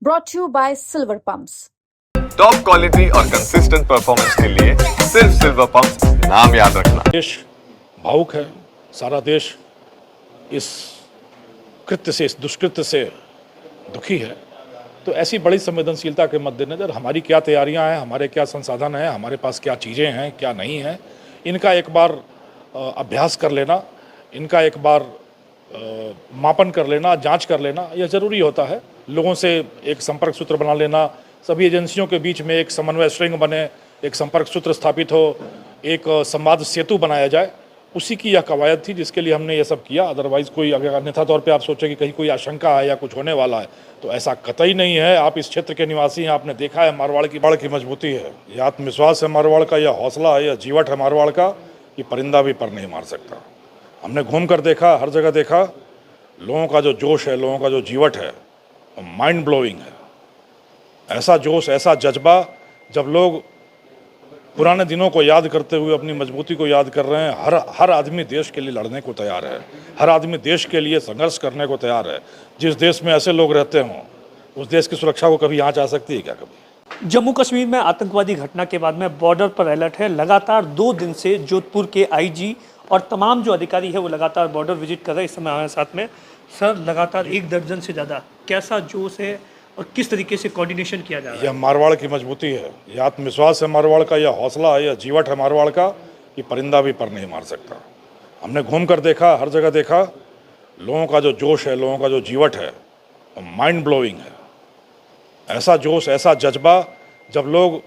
brought to you by Silver Pumps. Top quality और consistent performance के लिए सिर्फ सिल्वर पंप्स नाम याद रखना। देश भावुक है, सारा देश इस कृत्य से, इस दुष्कृत्य से दुखी है। तो ऐसी बड़ी संवेदनशीलता के मद्देनज़र हमारी क्या तैयारियां हैं, हमारे क्या संसाधन हैं, हमारे पास क्या चीज़ें हैं, क्या नहीं हैं, इनका एक बार अभ्यास कर लेना, इनका एक बार मापन कर लेना, जांच कर लेना, यह ज़रूरी होता है। लोगों से एक संपर्क सूत्र बना लेना, सभी एजेंसियों के बीच में एक समन्वय स्ट्रिंग बने, एक संपर्क सूत्र स्थापित हो, एक संवाद सेतु बनाया जाए, उसी की यह कवायद थी जिसके लिए हमने ये सब किया। अदरवाइज़ कोई अगर अन्यथा तौर पे आप सोचें कि कहीं कोई आशंका है या कुछ होने वाला है, तो ऐसा कतई नहीं है। आप इस क्षेत्र के निवासी हैं, आपने देखा है मारवाड़ की बाढ़ की मजबूती है, यह आत्मविश्वास है मारवाड़ का, यह हौसला है, यह जीवट है मारवाड़ का, कि परिंदा भी पर नहीं मार सकता। हमने घूम कर देखा, हर जगह देखा, लोगों का जो जोश है, लोगों का जो जीवट है, माइंड ब्लोइंग है। ऐसा जोश, ऐसा जज्बा, जब लोग पुराने दिनों को याद करते हुए अपनी मजबूती को याद कर रहे हैं। हर आदमी देश के लिए लड़ने को तैयार है, हर आदमी देश के लिए संघर्ष करने को तैयार है। जिस देश में ऐसे लोग रहते हों, उस देश की सुरक्षा को कभी आँच आ सकती है क्या? कभी। जम्मू कश्मीर में आतंकवादी घटना के बाद में बॉर्डर पर अलर्ट है। लगातार 2 दिन से जोधपुर के आईजी और तमाम जो अधिकारी है वो लगातार बॉर्डर विजिट कर रहे हैं। इस समय हमारे साथ में सर लगातार 1 दर्जन से ज़्यादा, कैसा जोश है और किस तरीके से कोऑर्डिनेशन किया जा रहा है? यह मारवाड़ की मजबूती है, यह आत्मविश्वास है मारवाड़ का, यह हौसला है, यह जीवट है मारवाड़ का, कि परिंदा भी पर नहीं मार सकता। हमने घूम कर देखा, हर जगह देखा, लोगों का जो जोश है, लोगों का जो जीवट है, माइंड ब्लोइंग है। ऐसा जोश, ऐसा जज्बा, जब लोग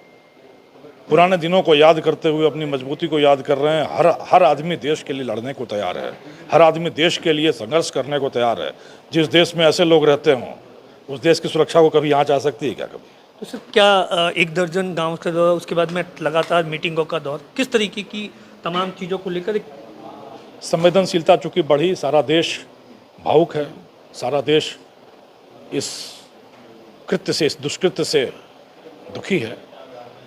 पुराने दिनों को याद करते हुए अपनी मजबूती को याद कर रहे हैं। हर आदमी देश के लिए लड़ने को तैयार है, हर आदमी देश के लिए संघर्ष करने को तैयार है। जिस देश में ऐसे लोग रहते हों, उस देश की सुरक्षा को कभी आँच आ सकती है क्या? कभी। तो सर क्या 1 दर्जन गांव का दौर, उसके बाद में लगातार मीटिंगों का दौर, किस तरीके की तमाम चीज़ों को लेकर संवेदनशीलता चूँकि बढ़ी, सारा देश भावुक है, सारा देश इस कृत्य से, इस दुष्कृत्य से दुखी है।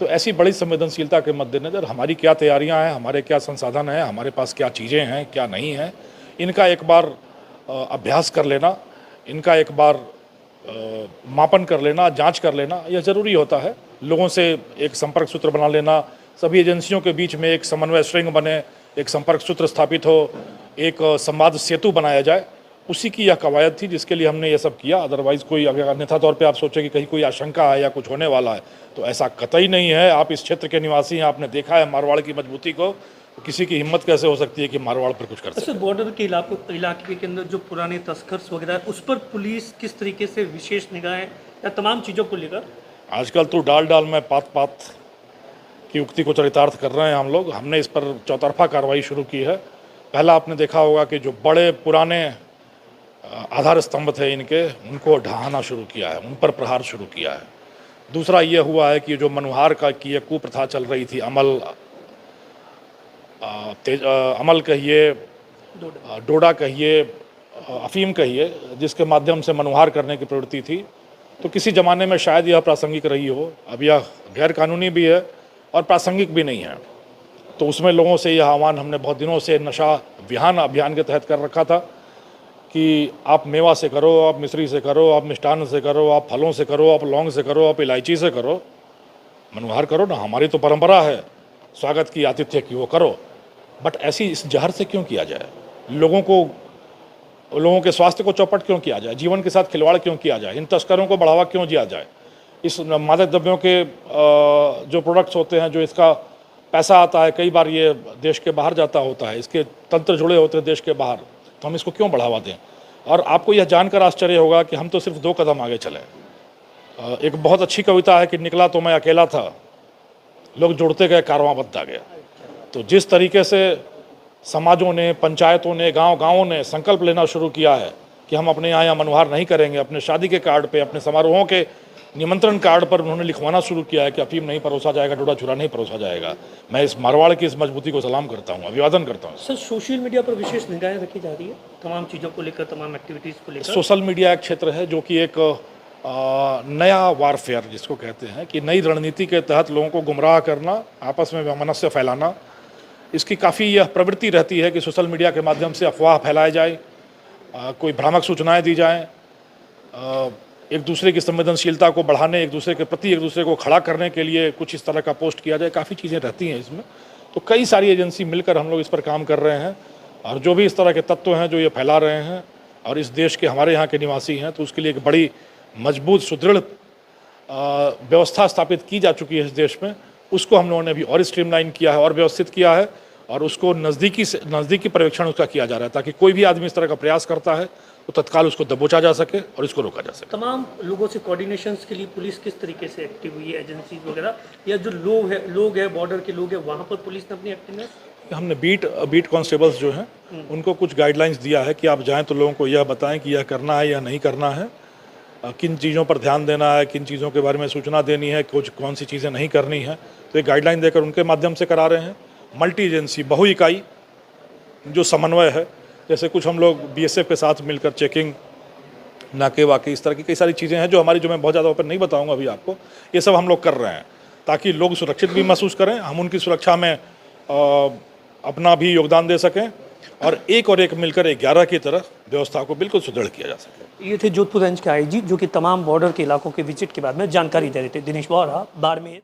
तो ऐसी बड़ी संवेदनशीलता के मद्देनज़र हमारी क्या तैयारियां हैं, हमारे क्या संसाधन हैं, हमारे पास क्या चीज़ें हैं, क्या नहीं हैं, इनका एक बार अभ्यास कर लेना, इनका एक बार मापन कर लेना, जांच कर लेना, यह ज़रूरी होता है। लोगों से एक संपर्क सूत्र बना लेना, सभी एजेंसियों के बीच में एक समन्वय स्ट्रिंग बने, एक संपर्क सूत्र स्थापित हो, एक संवाद सेतु बनाया जाए, उसी की यह कवायद थी जिसके लिए हमने ये सब किया। अदरवाइज़ कोई अगर अन्यथा तौर पे आप सोचें कि कहीं कोई आशंका है या कुछ होने वाला है, तो ऐसा कतई नहीं है। आप इस क्षेत्र के निवासी हैं, आपने देखा है मारवाड़ की मजबूती को, तो किसी की हिम्मत कैसे हो सकती है कि मारवाड़ पर कुछ कर सके। अच्छा, बॉर्डर के इलाके के अंदर जो पुराने तस्कर्स वगैरह है, उस पर पुलिस किस तरीके से विशेष निगाहें या तमाम चीज़ों को लेकर? आजकल तो डाल में पात की उक्ति को चरितार्थ कर रहे हैं हम लोग। हमने इस पर चौतरफा कार्रवाई शुरू की है। पहला आपने देखा होगा कि जो बड़े पुराने आधार स्तंभ थे इनके, उनको ढहाना शुरू किया है, उन पर प्रहार शुरू किया है। दूसरा ये हुआ है कि जो मनुहार का की एक कुप्रथा चल रही थी, अमल कहिए, डोडा कहिए, अफीम कहिए, जिसके माध्यम से मनुहार करने की प्रवृत्ति थी, तो किसी ज़माने में शायद यह प्रासंगिक रही हो। अब यह गैर कानूनी भी है और प्रासंगिक भी नहीं है। तो उसमें लोगों से यह आह्वान हमने बहुत दिनों से नशा विहान अभियान के तहत कर रखा था कि आप मेवा से करो, आप मिश्री से करो, आप मिष्टान्न से करो, आप फलों से करो, आप लौंग से करो, आप इलायची से करो, मनुहार करो ना। हमारी तो परंपरा है स्वागत की, आतिथ्य की, वो करो। बट ऐसी इस जहर से क्यों किया जाए? लोगों के स्वास्थ्य को चौपट क्यों किया जाए? जीवन के साथ खिलवाड़ क्यों किया जाए? इन तस्करों को बढ़ावा क्यों दिया जाए? इस मादक द्रव्यों के जो प्रोडक्ट्स होते हैं, जो इसका पैसा आता है, कई बार ये देश के बाहर जाता होता है, इसके तंत्र जुड़े होते हैं देश के बाहर, तो हम इसको क्यों बढ़ावा दें? और आपको यह जानकर आश्चर्य होगा कि हम तो सिर्फ 2 कदम आगे चले। एक बहुत अच्छी कविता है कि निकला तो मैं अकेला था, लोग जुड़ते गए, कारवां बढ़ता गया। तो जिस तरीके से समाजों ने, पंचायतों ने, गांवों ने संकल्प लेना शुरू किया है कि हम अपने यहाँ मनुहार नहीं करेंगे, अपने शादी के कार्ड पे, अपने समारोहों के निमंत्रण कार्ड पर उन्होंने लिखवाना शुरू किया है कि अफीम नहीं परोसा जाएगा, डोडा चूरा नहीं परोसा जाएगा। मैं इस मारवाड़ की इस मजबूती को सलाम करता हूँ, अभिवादन करता हूँ। सर, सोशल मीडिया पर विशेष निगाहें रखी जा रही है तमाम चीज़ों को लेकर, तमाम एक्टिविटीज़ को लेकर। सोशल मीडिया एक क्षेत्र है जो कि एक नया वारफेयर जिसको कहते हैं, कि नई रणनीति के तहत लोगों को गुमराह करना, आपस में वैमनस्य फैलाना, इसकी काफ़ी यह प्रवृत्ति रहती है कि सोशल मीडिया के माध्यम से अफवाह फैलाए जाए, कोई भ्रामक सूचनाएं दी जाएं, एक दूसरे की संवेदनशीलता को बढ़ाने, एक दूसरे के प्रति एक दूसरे को खड़ा करने के लिए कुछ इस तरह का पोस्ट किया जाए, काफ़ी चीज़ें रहती हैं इसमें। तो कई सारी एजेंसी मिलकर हम लोग इस पर काम कर रहे हैं, और जो भी इस तरह के तत्व हैं जो ये फैला रहे हैं और इस देश के हमारे यहाँ के निवासी हैं, तो उसके लिए एक बड़ी मजबूत सुदृढ़ व्यवस्था स्थापित की जा चुकी है इस देश में। उसको हम लोगों ने अभी और स्ट्रीमलाइन किया है और व्यवस्थित किया है, और उसको नज़दीकी पर्यवेक्षण उसका किया जा रहा है, ताकि कोई भी आदमी इस तरह का प्रयास करता है तो तत्काल उसको दबोचा जा सके और इसको रोका जा सके। तमाम लोगों से कोऑर्डिनेशन के लिए पुलिस किस तरीके से एक्टिव हुई है, एजेंसीज वगैरह, या जो लोग है बॉर्डर के लोग हैं, वहाँ पर पुलिस ने अपनी एक्टिवनेस? हमने बीट कांस्टेबल्स जो हैं उनको कुछ गाइडलाइंस दिया है कि आप जाएं तो लोगों को यह बताएं कि यह करना है या नहीं करना है, किन चीज़ों पर ध्यान देना है, किन चीज़ों के बारे में सूचना देनी है, कौन सी चीज़ें नहीं करनी है। तो एक गाइडलाइन देकर उनके माध्यम से करा रहे हैं। मल्टी एजेंसी, बहु इकाई जो समन्वय है, जैसे कुछ हम लोग BSF के साथ मिलकर चेकिंग, नाके वाके, इस तरह की कई सारी चीज़ें हैं जो हमारी, जो मैं बहुत ज़्यादा ऊपर नहीं बताऊंगा अभी आपको, ये सब हम लोग कर रहे हैं ताकि लोग सुरक्षित भी महसूस करें, हम उनकी सुरक्षा में अपना भी योगदान दे सकें, और एक मिलकर 11 की तरह व्यवस्था को बिल्कुल सुदृढ़ किया जा सके। ये थे जोधपुर रेंज के IG जो कि तमाम बॉर्डर के इलाकों के विजिट के बाद में जानकारी दे रहे थे। दिनेश वोरा, बाड़मेर।